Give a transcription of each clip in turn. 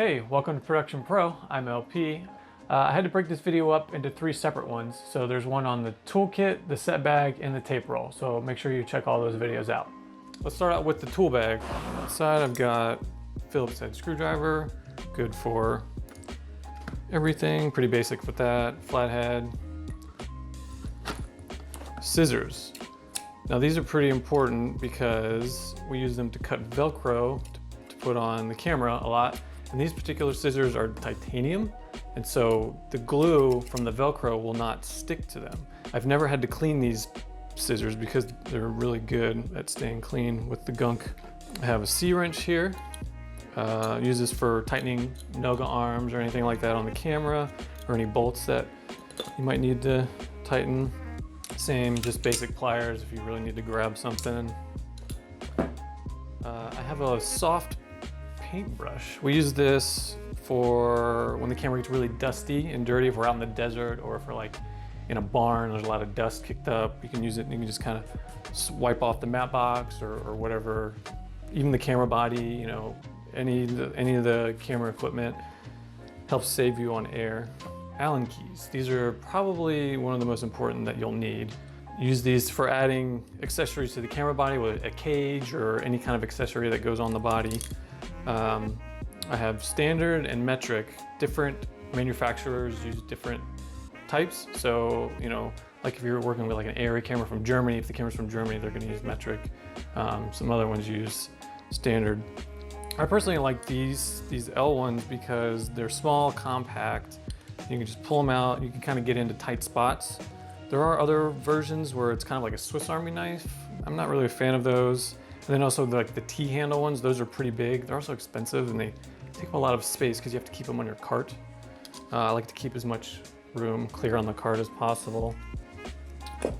Hey, welcome to Production Pro. I'm LP. I had to break this video up into 3 separate ones. So there's one on the toolkit, the set bag, and the tape roll. So make sure you check all those videos out. Let's start out with the tool bag. Inside I've got Phillips head screwdriver, good for everything, pretty basic with that. Flathead. Scissors. Now these are pretty important because we use them to cut Velcro to put on the camera a lot. And these particular scissors are titanium, and so the glue from the Velcro will not stick to them. I've never had to clean these scissors because they're really good at staying clean with the gunk. I have a C-wrench here. Use this for tightening Noga arms or anything like that on the camera, or any bolts that you might need to tighten. Same, just basic pliers if you really need to grab something. I have a soft paintbrush. We use this for when the camera gets really dusty and dirty, if we're out in the desert or if we're like in a barn, there's a lot of dust kicked up. You can use it and you can just kind of wipe off the matte box or whatever, even the camera body, you know, any of the camera equipment. Helps save you on air. Allen keys. These are probably one of the most important that you'll need. Use these for adding accessories to the camera body, with a cage or any kind of accessory that goes on the body. I have standard and metric. Different manufacturers use different types. So, you know, like if you're working with like an ARRI camera from Germany, if the camera's from Germany, they're gonna use metric. Some other ones use standard. I personally like these L ones because they're small, compact. You can just pull them out. You can kind of get into tight spots. There are other versions where it's kind of like a Swiss Army knife. I'm not really a fan of those. And then also like the T-handle ones, those are pretty big. They're also expensive and they take up a lot of space because you have to keep them on your cart. I like to keep as much room clear on the cart as possible.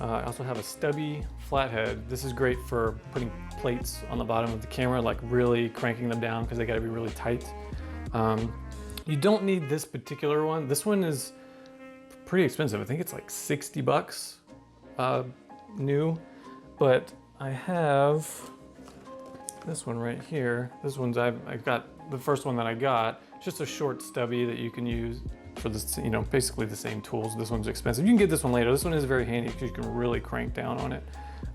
I also have a Stubby flathead. This is great for putting plates on the bottom of the camera, like really cranking them down because they gotta be really tight. You don't need this particular one. This one is pretty expensive. I think it's like 60 bucks new, but I have this one right here. This one's, I've got the first one that I got. It's just a short stubby that you can use for this, you know, basically the same tools. This one's expensive. You can get this one later. This one is very handy because you can really crank down on it.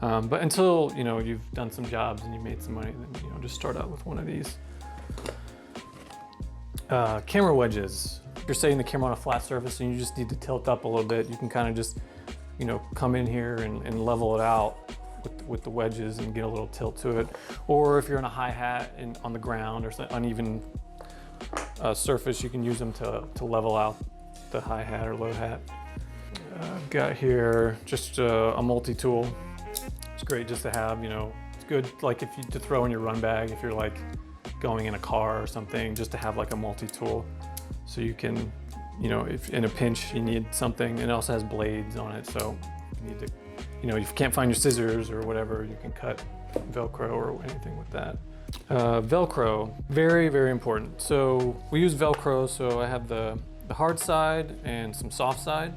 But until, you know, you've done some jobs and you made some money, then, you know, just start out with one of these. Camera wedges. If you're setting the camera on a flat surface and you just need to tilt up a little bit, you can kind of just, you know, come in here and level it out with the wedges and get a little tilt to it. Or if you're in a hi hat and on the ground or some uneven surface, you can use them to level out the hi hat or low hat. I've got here just a multi-tool. It's great just to have, you know, it's good like if you to throw in your run bag if you're like going in a car or something, just to have like a multi-tool. So you can, you know, if in a pinch you need something, and it also has blades on it. So if you need to, you know, if you can't find your scissors or whatever, you can cut Velcro or anything with that. Velcro, very, very important. So we use Velcro, so I have the hard side and some soft side.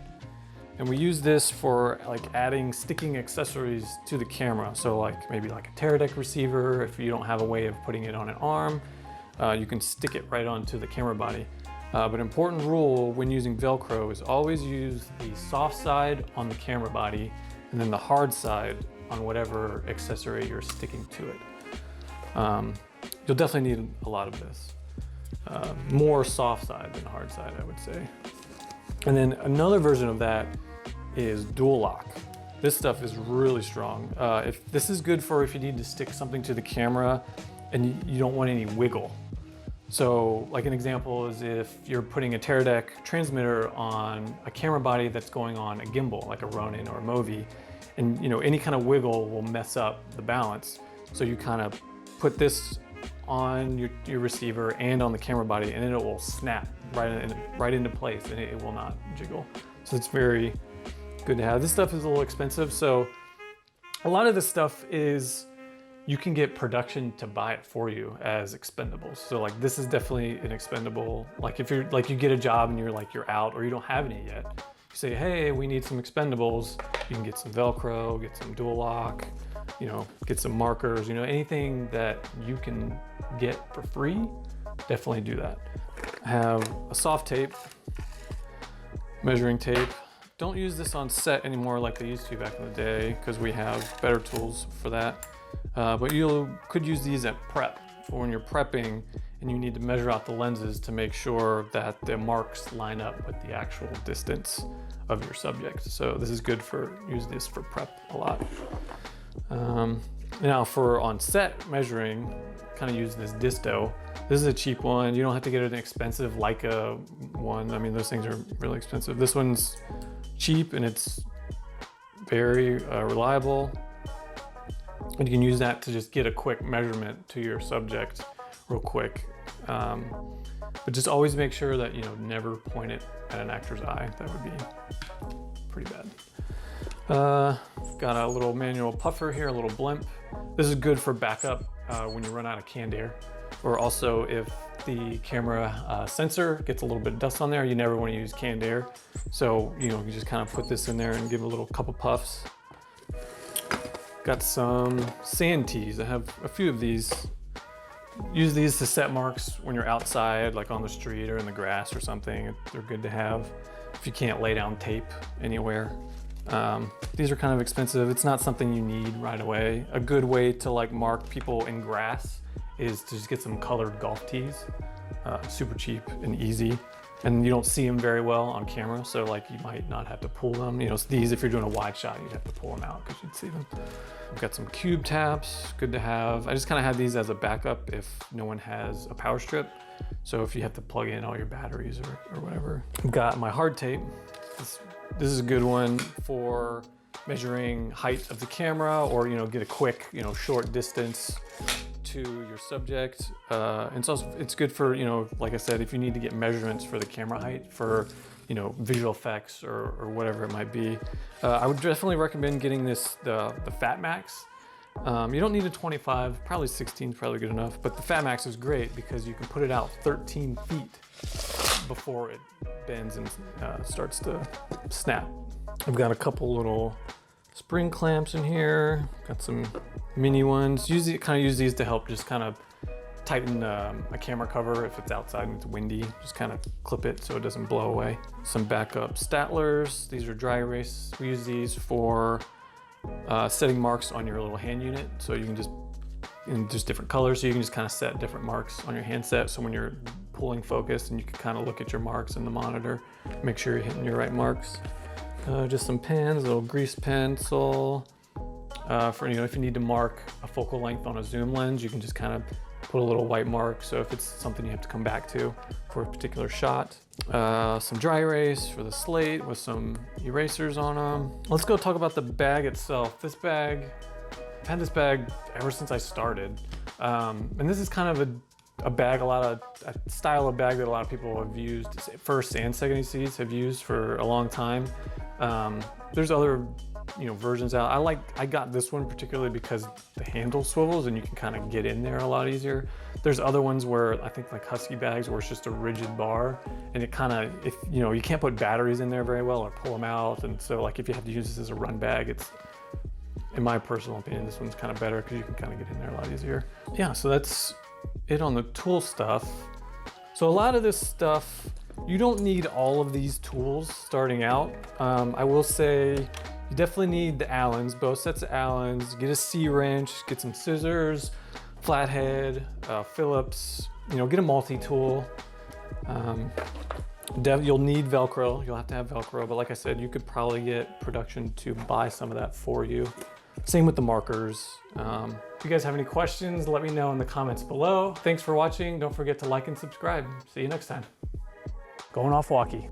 And we use this for like adding sticking accessories to the camera. So like maybe like a Teradek receiver, if you don't have a way of putting it on an arm, you can stick it right onto the camera body. But important rule when using Velcro is always use the soft side on the camera body and then the hard side on whatever accessory you're sticking to it. You'll definitely need a lot of this. More soft side than hard side, I would say. And then another version of that is dual lock. This stuff is really strong. If this is good for if you need to stick something to the camera and you don't want any wiggle. So like an example is if you're putting a Teradek transmitter on a camera body that's going on a gimbal, like a Ronin or a Movi, and you know any kind of wiggle will mess up the balance. So you kind of put this on your receiver and on the camera body, and then it will snap right into place, and it will not jiggle. So it's very good to have. This stuff is a little expensive, so a lot of this stuff is you can get production to buy it for you as expendables. So like this is definitely an expendable. Like if you're like you get a job and you're out or you don't have any yet, you say, hey, we need some expendables. You can get some Velcro, get some dual lock, you know, get some markers, you know, anything that you can get for free, definitely do that. I have a soft tape, measuring tape. Don't use this on set anymore like they used to back in the day because we have better tools for that. But you could use these at prep for when you're prepping and you need to measure out the lenses to make sure that the marks line up with the actual distance of your subject. So this is good for, use this for prep a lot. Now for on set measuring, kind of use this Disto. This is a cheap one. You don't have to get an expensive Leica one. I mean, those things are really expensive. This one's cheap and it's very reliable. And you can use that to just get a quick measurement to your subject real quick. But just always make sure that, you know, never point it at an actor's eye. That would be pretty bad. Got a little manual puffer here, a little blimp. This is good for backup when you run out of canned air. Or also if the camera sensor gets a little bit of dust on there, you never want to use canned air. So, you know, you just kind of put this in there and give it a little couple puffs. Got some sand teas. I have a few of these. Use these to set marks when you're outside, like on the street or in the grass or something. They're good to have if you can't lay down tape anywhere. These are kind of expensive. It's not something you need right away. A good way to like mark people in grass is to just get some colored golf tees. Super cheap and easy. And you don't see them very well on camera, so like you might not have to pull them. You know, these, if you're doing a wide shot, you'd have to pull them out because you'd see them. I've got some cube taps, good to have. I just kind of have these as a backup if no one has a power strip. So if you have to plug in all your batteries or whatever. I've got my hard tape. This is a good one for measuring height of the camera or, you know, get a quick, you know, short distance to your subject. And it's good for, you know, like I said, if you need to get measurements for the camera height for, you know, visual effects or whatever it might be. I would definitely recommend getting this, the Fat Max. You don't need a 25, probably 16 is probably good enough, but the Fat Max is great because you can put it out 13 feet before it bends and starts to snap. I've got a couple little spring clamps in here, got some mini ones. Kind of use these to help just kind of tighten a camera cover if it's outside and it's windy. Just kind of clip it so it doesn't blow away. Some backup statlers. These are dry erase. We use these for setting marks on your little hand unit. So you can just, in just different colors, so you can just kind of set different marks on your handset. So when you're pulling focus and you can kind of look at your marks in the monitor, make sure you're hitting your right marks. Just some pens, a little grease pencil. For, you know, if you need to mark a focal length on a zoom lens, you can just kind of put a little white mark. So if it's something you have to come back to for a particular shot. Some dry erase for the slate with some erasers on them. Let's go talk about the bag itself. This bag, I've had this bag ever since I started. And this is kind of a bag, a style of bag that a lot of people have used, first and second ECs have used for a long time. There's other, you know, versions out. I got this one particularly because the handle swivels and you can kind of get in there a lot easier. There's other ones where I think like Husky bags where it's just a rigid bar and it kind of, if you know, you can't put batteries in there very well or pull them out. And so like if you have to use this as a run bag, it's, in my personal opinion, this one's kind of better because you can kind of get in there a lot easier. Yeah, so that's it on the tool stuff. So a lot of this stuff, you don't need all of these tools starting out. I will say you definitely need the Allens, both sets of Allens. Get a C-wrench, get some scissors, flathead, Phillips, you know, get a multi-tool. You'll need Velcro, you'll have to have Velcro, but like I said, you could probably get production to buy some of that for you. Same with the markers. If you guys have any questions, let me know in the comments below. Thanks for watching. Don't forget to like and subscribe. See you next time. Going off walkie.